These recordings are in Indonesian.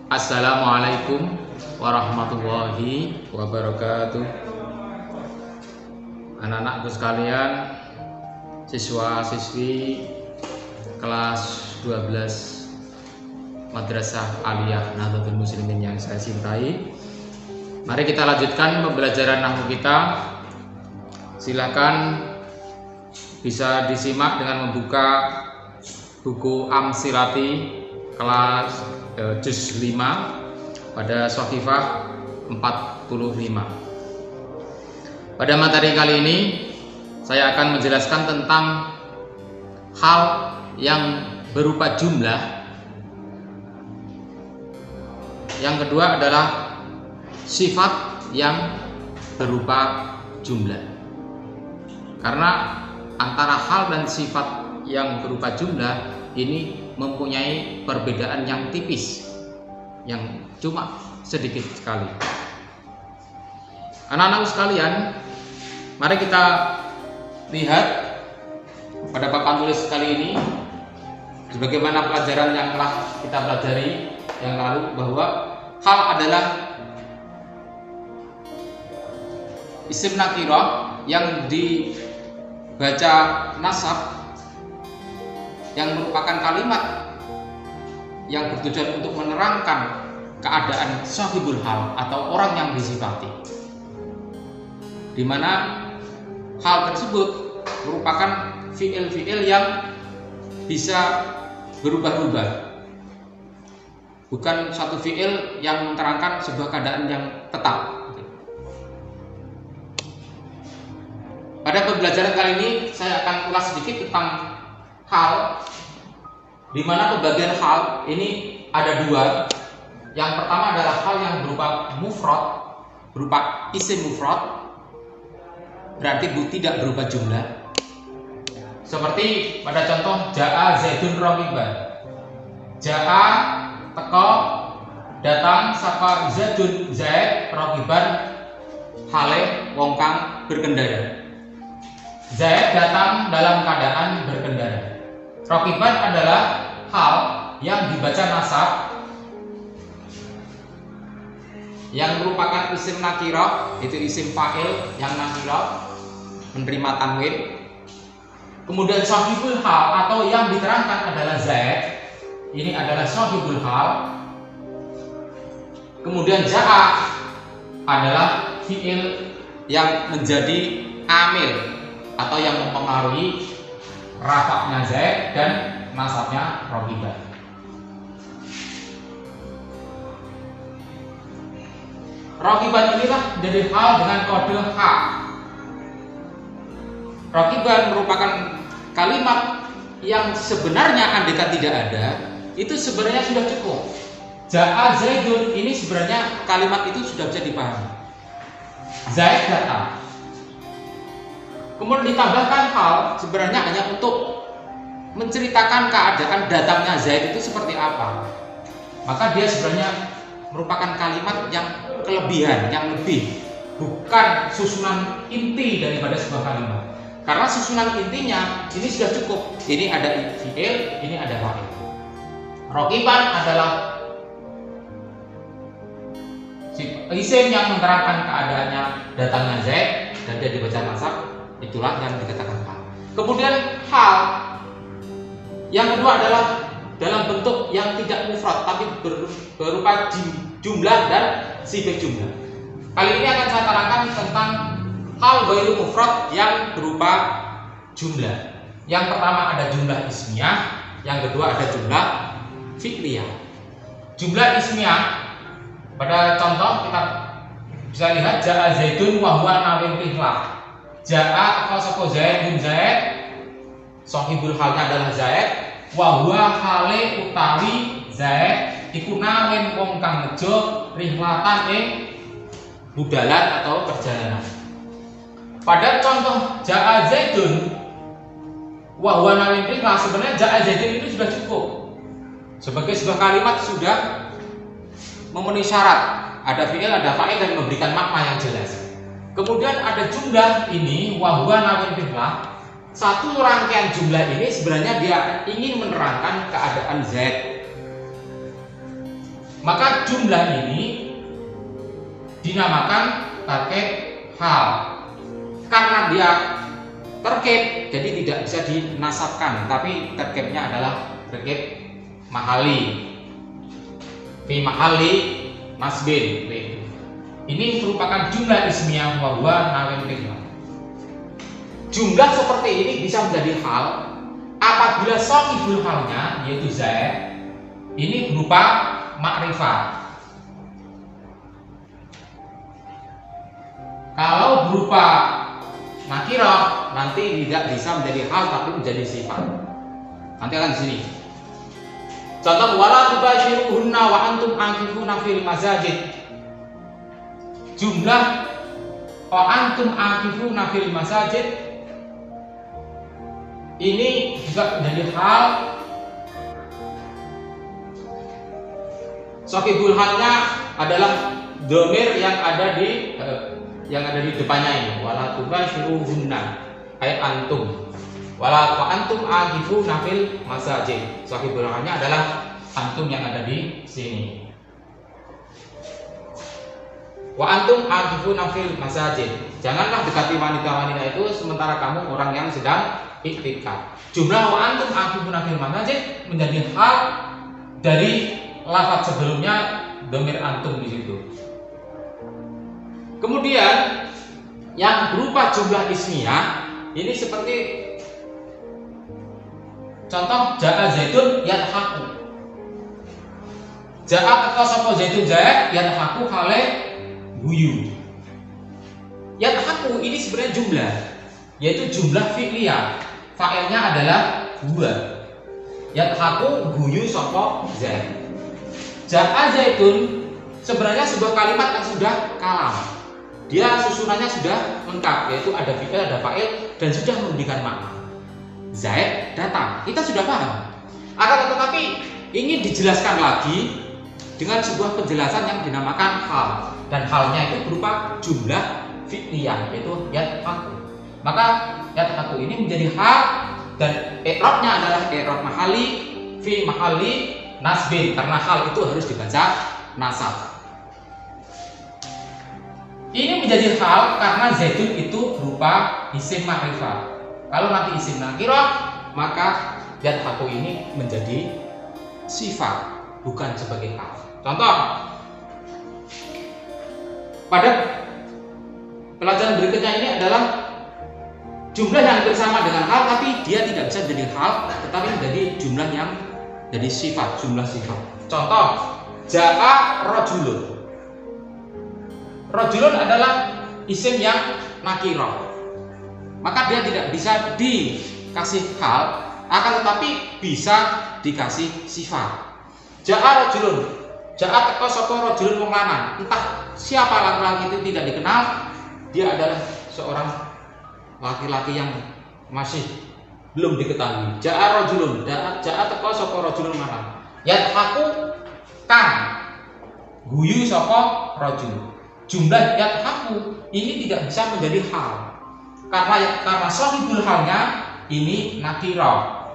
Assalamualaikum warahmatullahi wabarakatuh. Anak-anakku sekalian, siswa-siswi kelas 12 Madrasah Aliyah Nahdlatul Muslimin yang saya cintai, mari kita lanjutkan pembelajaran nahwu kita. Silakan bisa disimak dengan membuka buku Amsilati kelas juz 5 pada Shafifah 45. Pada materi kali ini saya akan menjelaskan tentang hal yang berupa jumlah. Yang kedua adalah sifat yang berupa jumlah. Karena antara hal dan sifat yang berupa jumlah ini mempunyai perbedaan yang tipis, yang cuma sedikit sekali. Anak-anak sekalian, mari kita lihat pada papan tulis kali ini, sebagaimana pelajaran yang telah kita pelajari yang lalu, bahwa hal adalah isim nakirah yang dibaca nasab, yang merupakan kalimat yang bertujuan untuk menerangkan keadaan sahibul hal atau orang yang disifati, di mana hal tersebut merupakan fiil-fiil yang bisa berubah-ubah, bukan satu fiil yang menerangkan sebuah keadaan yang tetap. Pada pembelajaran kali ini saya akan ulas sedikit tentang hal, di mana pembagian hal ini ada dua. Yang pertama adalah hal yang berupa mufrad, berupa isim mufrad, berarti tidak berupa jumlah. Seperti pada contoh jaa zaidun raqiban. Jaa teko, datang sapa zaidun zaid raqiban hale wong kang berkendara. Zaid datang dalam keadaan berkendara. Raqiban adalah hal yang dibaca nasab, yang merupakan isim nakirah, itu isim fa'il yang nakirah menerima tanwin. Kemudian sahibul hal atau yang diterangkan adalah Zaid, ini adalah sahibul hal. Kemudian ja'a adalah fi'il yang menjadi amil atau yang mempengaruhi rafa'nya Zaid dan nasabnya Raqiban. Raqiban inilah menjadi hal dengan kode H. Raqiban merupakan kalimat yang sebenarnya andaikan tidak ada, itu sebenarnya sudah cukup. Ja'a Zaidun ini sebenarnya kalimat itu sudah bisa dipahami. Zaid datang. Kemudian ditambahkan hal sebenarnya hanya untuk menceritakan keadaan datangnya Zaid itu seperti apa. Maka dia sebenarnya merupakan kalimat yang kelebihan, yang lebih, bukan susunan inti daripada sebuah kalimat. Karena susunan intinya ini sudah cukup. Ini ada fi'il, ini ada fa'il. Raqiban adalah isim yang menerangkan keadaannya datangnya Zaid dan dia dibaca nasab. Itulah yang dikatakan hal. Kemudian hal yang kedua adalah dalam bentuk yang tidak mufrad tapi berupa jumlah dan sifat jumlah. Kali ini akan saya terangkan tentang hal ghairu mufrad yang berupa jumlah. Yang pertama ada jumlah ismiyah, yang kedua ada jumlah fi'liyah. Jumlah ismiyah, pada contoh kita bisa lihat ja'a zaidun wa huwa nawin rihlah. Ja'a atau sapa Zaidun Zaid, sahibul halnya adalah Zaid, wa huwa hale utawi Zaid iku nawin wong kang nejo rihlatan ing budalan atau perjalanan. Pada contoh ja'a Zaidun wa huwa nawin rihlah, sebenarnya ja'a Zaidun itu sudah cukup. Sebagai sebuah kalimat sudah memenuhi syarat, ada fi'il, ada fa'il dan memberikan makna yang jelas. Kemudian ada jumlah ini wahwa nawin rihlah. Satu rangkaian jumlah ini sebenarnya dia ingin menerangkan keadaan Z. maka jumlah ini dinamakan terkait hal. Karena dia terkait, jadi tidak bisa dinasabkan, tapi terkaitnya adalah terkait mahali, fi mahali nasbin. Ini merupakan jumlah ismiyah wa huwa nawin nikmat. Jumlah seperti ini bisa menjadi hal apabila shahibul halnya yaitu Zaid ini berupa makrifat. Kalau berupa nakirah nanti tidak bisa menjadi hal tapi menjadi sifat. Nanti akan di sini. Contoh wala tubashiruhunna wa antum aqifuna fil masajid. Jumlah wa antum aqifuna fil masajid ini juga menjadi hal. Shahibul halnya adalah domir yang ada di depannya ini. Wala tubashiruhunna ay antum. Wala wa antum aqifuna fil masajid. Shahibul halnya adalah antum yang ada di sini. Wa antum aqifuna fil masajid. Janganlah dekati wanita-wanita itu sementara kamu orang yang sedang iktikaf. Jumlah wa antum aqifuna fil masajid menjadi hal dari lafaz sebelumnya domir antum di situ. Kemudian yang berupa jumlah ismiyah ini seperti contoh jaa zaidun yadhaku. Jaa teka sapa zaidun zaid yadhaku hale guyu. Yadhaku ini sebenarnya jumlah, yaitu jumlah fi'liyah. Fa'ilnya adalah huwa. Yadhaku guyu sapa zaid. Jaa zaidun sebenarnya sebuah kalimat yang sudah kalam. Dia susunannya sudah lengkap, yaitu ada fi'il, ada fa'il, dan sudah memberikan makna. Zaid datang, kita sudah paham. Akan tetapi ingin dijelaskan lagi dengan sebuah penjelasan yang dinamakan hal, dan halnya itu berupa jumlah fi'liyah, yaitu yadhaku. Maka yadhaku ini menjadi hal dan i'rabnya adalah i'rab mahali fi mahali nasbin, karena hal itu harus dibaca nasab. Ini menjadi hal karena zaidun itu berupa isim ma'rifah. Kalau nanti isim nakirah, maka yadhaku ini menjadi sifat, bukan sebagai hal. Contoh, pada pelajaran berikutnya ini adalah jumlah yang bersama dengan hal, tapi dia tidak bisa menjadi hal, tetapi menjadi jumlah yang jadi sifat, jumlah sifat. Contoh, jaa rajulun. Rajulun adalah isim yang nakirah, maka dia tidak bisa dikasih hal, akan tetapi bisa dikasih sifat. Jaa rajulun, jaa teko sapa rajulun wong lanang. Entah siapa laki-laki itu tidak dikenal, dia adalah seorang laki-laki yang masih belum diketahui. Jaa rajulun, jaa teko sapa rajulun lanang. Yadhaku kang guyu sapa rajul. Jumlah yadhaku ini tidak bisa menjadi hal karena shahibul halnya ini nakirah.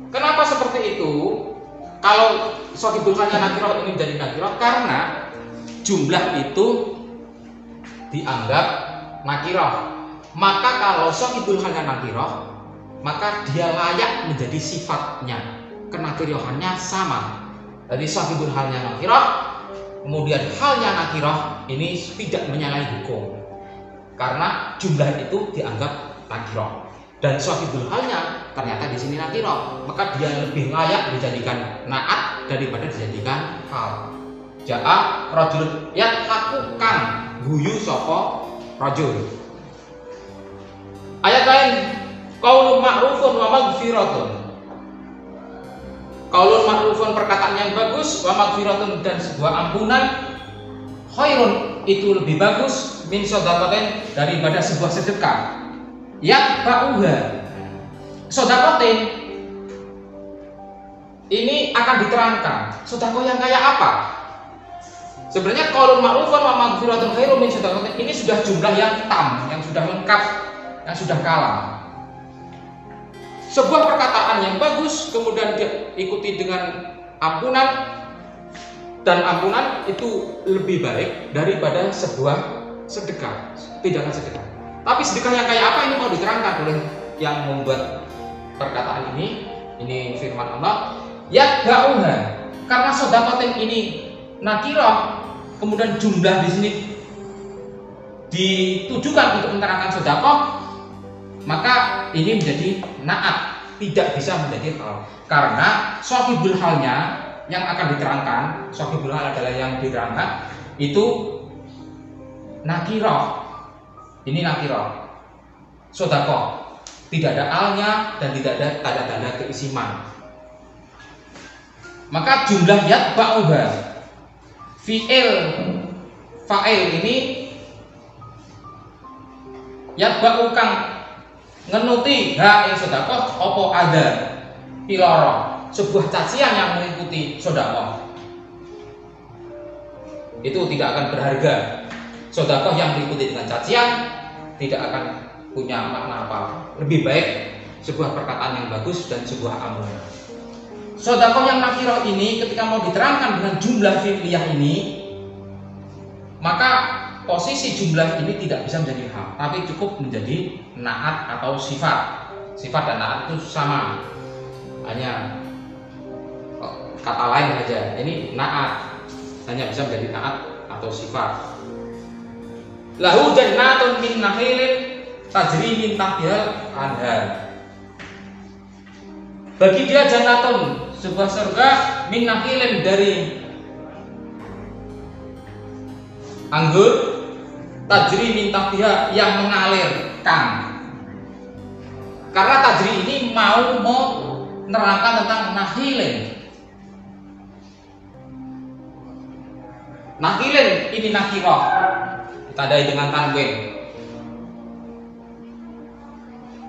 Kenapa seperti itu? Kalau shahibul halnya nakirah ini menjadi nakirah karena jumlah itu dianggap nakirah. Maka kalau shahibul halnya nakirah, maka dia layak menjadi sifatnya. Kenakirahannya sama. Jadi shahibul halnya nakirah, kemudian halnya nakirah ini tidak menyalahi hukum karena jumlah itu dianggap nakirah dan shahibul halnya ternyata di sini nakirah, maka dia lebih layak dijadikan naat daripada dijadikan hal. Jaa rajul yadhaku kang guyu sapa rajul. Ayat lain qaulun ma'rufun wa maghfiratun. Qaulun ma'rufun perkataan yang bagus, wa maghfiratun dan sebuah ampunan, khairun itu lebih bagus min shadaqatin daripada sebuah sedekah. Yaqba'uha. Shadaqatin ini akan diterangkan. Sedekah yang kayak apa? Sebenarnya qaulun ma'rufun wa maghfiratun khairun min shadaqatin ini sudah jumlah yang tam, yang sudah lengkap, yang sudah kalam. Sebuah perkataan yang bagus kemudian diikuti dengan ampunan, dan ampunan itu lebih baik daripada sebuah sedekah, tindakan sedekah. Tapi sedekah yang kayak apa ini mau diterangkan oleh yang membuat perkataan ini firman Allah, yatba'uha, karena sodakotin ini nakirah, kemudian jumlah di sini ditujukan untuk menerangkan sodakoh, maka ini menjadi naat, tidak bisa menjadi hal. Karena shahibul halnya yang akan diterangkan, shahibul hal adalah yang diterangkan itu nakirah. Ini nakirah, sodakoh, tidak ada alnya dan tidak ada tanda-tanda keisiman. Maka jumlah yatba'uha, fa'il ini yatba'u kang ngenuti ha ing sedekah apa ada piloro, sebuah cacian yang mengikuti sedekah itu tidak akan berharga. Sedekah yang diikuti dengan cacian tidak akan punya makna apa. Lebih baik sebuah perkataan yang bagus dan sebuah amalan. Sedekah yang nakirah ini ketika mau diterangkan dengan jumlah fi'liyah ini, maka posisi jumlah ini tidak bisa menjadi hal, tapi cukup menjadi naat atau sifat. Sifat dan naat itu sama, hanya kata lain saja. Ini naat, hanya bisa menjadi naat atau sifat. Lahu jannatun min nakhilin tajri min tahtihal anhar. Bagi dia jannatun, sebuah surga, min nakhilin dari anggur, tajri min tahtiha yang mengalirkan. Karena tajri ini mau menerangkan tentang nakhilin. Nakhilin ini nakirah, ditandai dengan tanwin.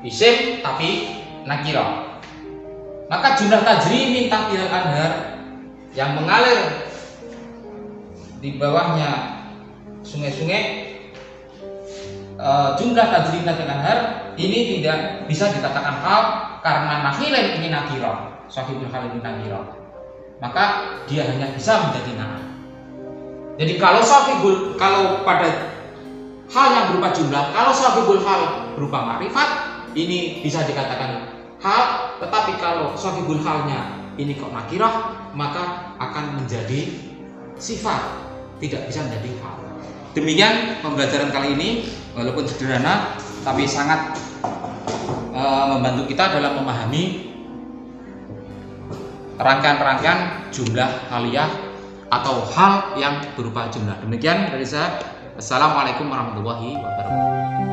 Isim tapi nakirah. Maka jumlah tajri min tahtihal anhar yang mengalir di bawahnya sungai-sungai, jumlah tajri min tahtihal anhar ini tidak bisa dikatakan hal karena nakhilin ini nakirah, sahibul hal ini nakirah. Maka dia hanya bisa menjadi naat. Jadi kalau pada hal yang berupa jumlah, kalau sahibul hal berupa ma'rifat, ini bisa dikatakan hal. Tetapi kalau sahibul halnya ini kok nakirah, maka akan menjadi sifat, tidak bisa menjadi hal. Demikian pembelajaran kali ini, walaupun sederhana tapi sangat membantu kita dalam memahami rangkaian-rangkaian jumlah haliyah atau hal yang berupa jumlah. Demikian dari saya. Assalamualaikum warahmatullahi wabarakatuh.